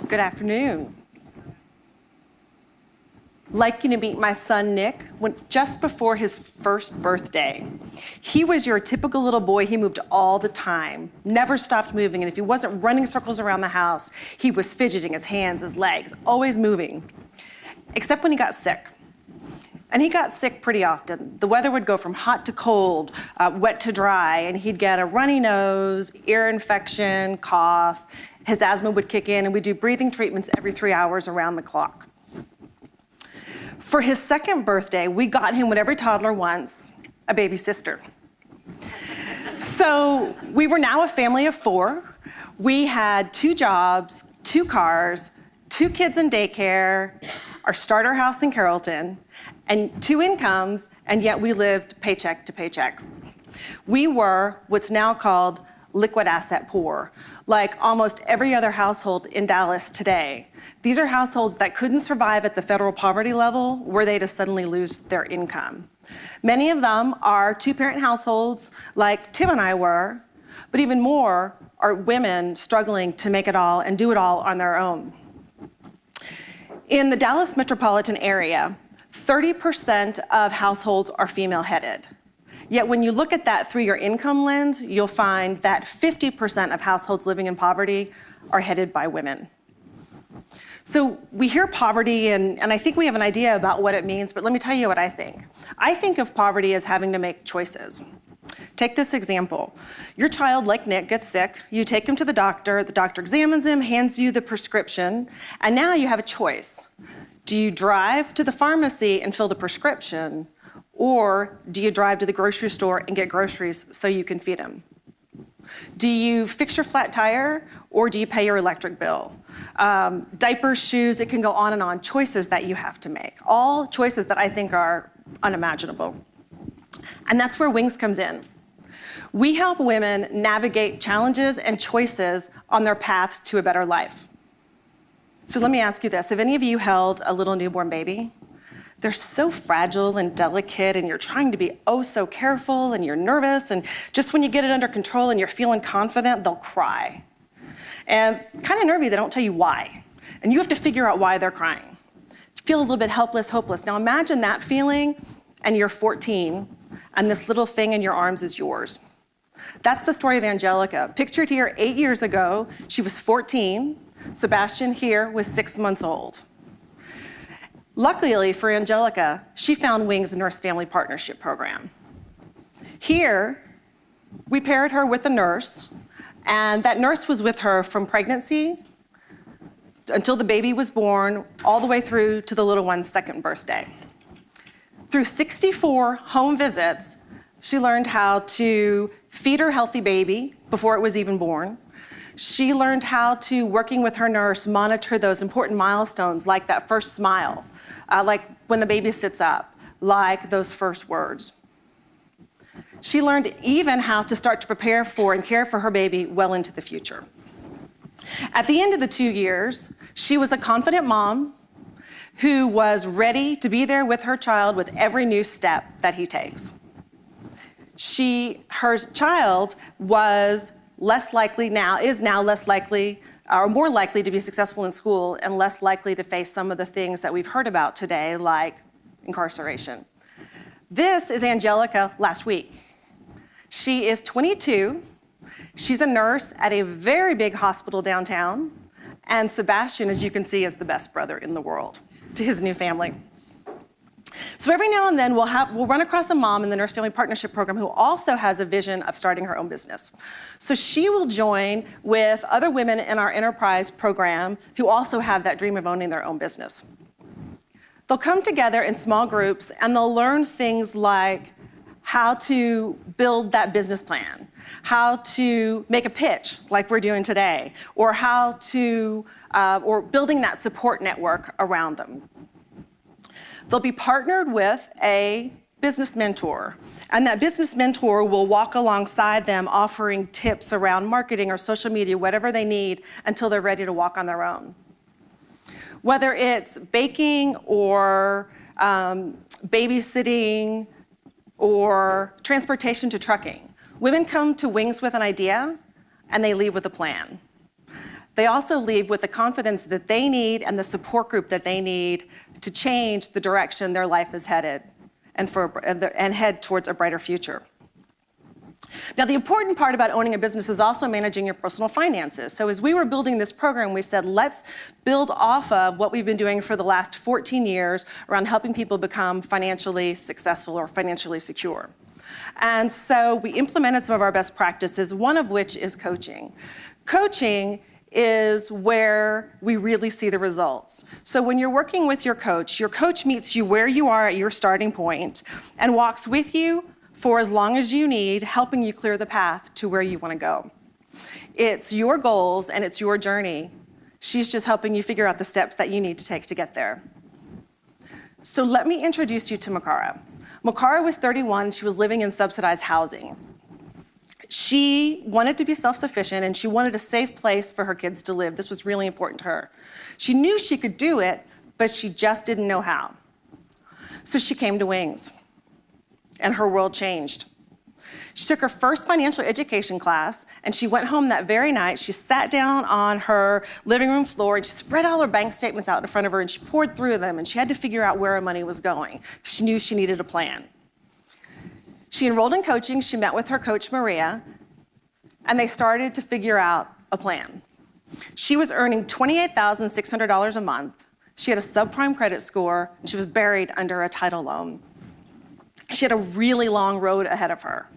Good afternoon. Like you to meet my son, Nick, just before his first birthday. He was your typical little boy. He moved all the time, never stopped moving. And if he wasn't running circles around the house, he was fidgeting his hands, his legs, always moving, except when he got sick. And he got sick pretty often. The weather would go from hot to cold, wet to dry, and he'd get a runny nose, ear infection, cough. His asthma would kick in, and we'd do breathing treatments every 3 hours around the clock. For his second birthday, we got him what every toddler wants, a baby sister. So we were now a family of 4. We had 2 jobs, 2 cars, 2 kids in daycare, our starter house in Carrollton, and 2 incomes, and yet we lived paycheck to paycheck. We were what's now called liquid asset poor, like almost every other household in Dallas today. These are households that couldn't survive at the federal poverty level were they to suddenly lose their income. Many of them are 2-parent households like Tim and I were, but even more are women struggling to make it all and do it all on their own. In the Dallas metropolitan area, 30% of households are female-headed. Yet when you look at that through your income lens, you'll find that 50% of households living in poverty are headed by women. So we hear poverty, and I think we have an idea about what it means, but let me tell you what I think. I think of poverty as having to make choices. Take this example. Your child, like Nick, gets sick. You take him to the doctor examines him, hands you the prescription, and now you have a choice. Do you drive to the pharmacy and fill the prescription, or do you drive to the grocery store and get groceries so you can feed him? Do you fix your flat tire, or do you pay your electric bill? Diapers, shoes, it can go on and on. Choices that you have to make. All choices that I think are unimaginable. And that's where WiNGS comes in. We help women navigate challenges and choices on their path to a better life. So let me ask you this. Have any of you held a little newborn baby? They're so fragile and delicate, and you're trying to be oh so careful, and you're nervous, and just when you get it under control and you're feeling confident, they'll cry. And kind of nervy, they don't tell you why. And you have to figure out why they're crying. You feel a little bit helpless, hopeless. Now imagine that feeling, and you're 14, and this little thing in your arms is yours. That's the story of Angelica. Pictured here 8 years ago, she was 14. Sebastian here was 6 months old. Luckily for Angelica, she found WiNGS Nurse Family Partnership Program. Here, we paired her with a nurse, and that nurse was with her from pregnancy until the baby was born, all the way through to the little one's second birthday. Through 64 home visits, she learned how to feed her healthy baby before it was even born. She learned how to, working with her nurse, monitor those important milestones like that first smile, like when the baby sits up, like those first words. She learned even how to start to prepare for and care for her baby well into the future. At the end of the 2 years, she was a confident mom who was ready to be there with her child with every new step that he takes. Her child was is now less likely, or more likely to be successful in school and less likely to face some of the things that we've heard about today, like incarceration. This is Angelica last week. She is 22. She's a nurse at a very big hospital downtown. And Sebastian, as you can see, is the best brother in the world to his new family. So every now and then we'll run across a mom in the Nurse Family Partnership Program who also has a vision of starting her own business. So she will join with other women in our enterprise program who also have that dream of owning their own business. They'll come together in small groups and they'll learn things like how to build that business plan, how to make a pitch like we're doing today, or how to, or building that support network around them. They'll be partnered with a business mentor, and that business mentor will walk alongside them offering tips around marketing or social media, whatever they need until they're ready to walk on their own. Whether it's baking or babysitting or transportation to trucking, women come to WiNGS with an idea and they leave with a plan. They also leave with the confidence that they need and the support group that they need to change the direction their life is headed and head towards a brighter future. Now, the important part about owning a business is also managing your personal finances. So as we were building this program, we said, let's build off of what we've been doing for the last 14 years around helping people become financially successful or financially secure. And so we implemented some of our best practices, one of which is coaching. Coaching is where we really see the results. So when you're working with your coach meets you where you are at your starting point and walks with you for as long as you need, helping you clear the path to where you want to go. It's your goals and it's your journey. She's just helping you figure out the steps that you need to take to get there. So let me introduce you to Makara. Makara was 31, she was living in subsidized housing. She wanted to be self-sufficient and she wanted a safe place for her kids to live. This was really important to her. She knew she could do it, but she just didn't know how. So she came to WiNGS. And her world changed. She took her first financial education class, and she went home that very night. She sat down on her living room floor, and she spread all her bank statements out in front of her, and she poured through them, and she had to figure out where her money was going. She knew she needed a plan. She enrolled in coaching. She met with her coach, Maria, and they started to figure out a plan. She was earning $28,600 a month. She had a subprime credit score, and she was buried under a title loan. She had a really long road ahead of her,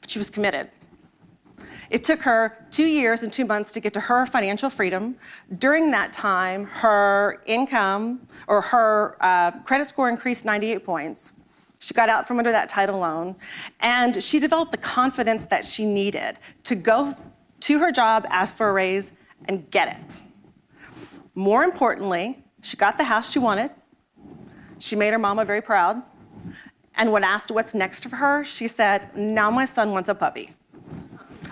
but she was committed. It took her 2 years and 2 months to get to her financial freedom. During that time, her income or her credit score increased 98 points. She got out from under that title loan, and she developed the confidence that she needed to go to her job, ask for a raise, and get it. More importantly, she got the house she wanted. She made her mama very proud. And when asked what's next for her, she said, now my son wants a puppy.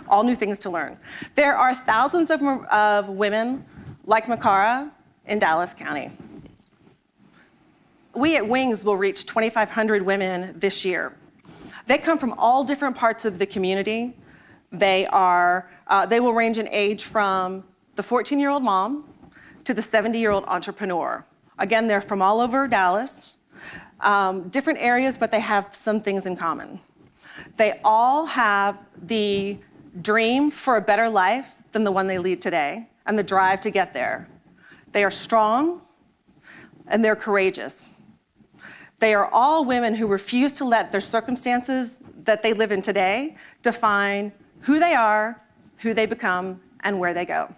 All new things to learn. There are thousands of women like Makara in Dallas County. We at WiNGS will reach 2,500 women this year. They come from all different parts of the community. They will range in age from the 14-year-old mom to the 70-year-old entrepreneur. Again, they're from all over Dallas. Different areas, but they have some things in common. They all have the dream for a better life than the one they lead today, and the drive to get there. They are strong, and they're courageous. They are all women who refuse to let their circumstances that they live in today define who they are, who they become, and where they go.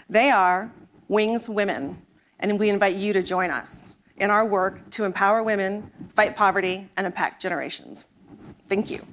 They are WiNGS women, and we invite you to join us in our work to empower women, fight poverty, and impact generations. Thank you.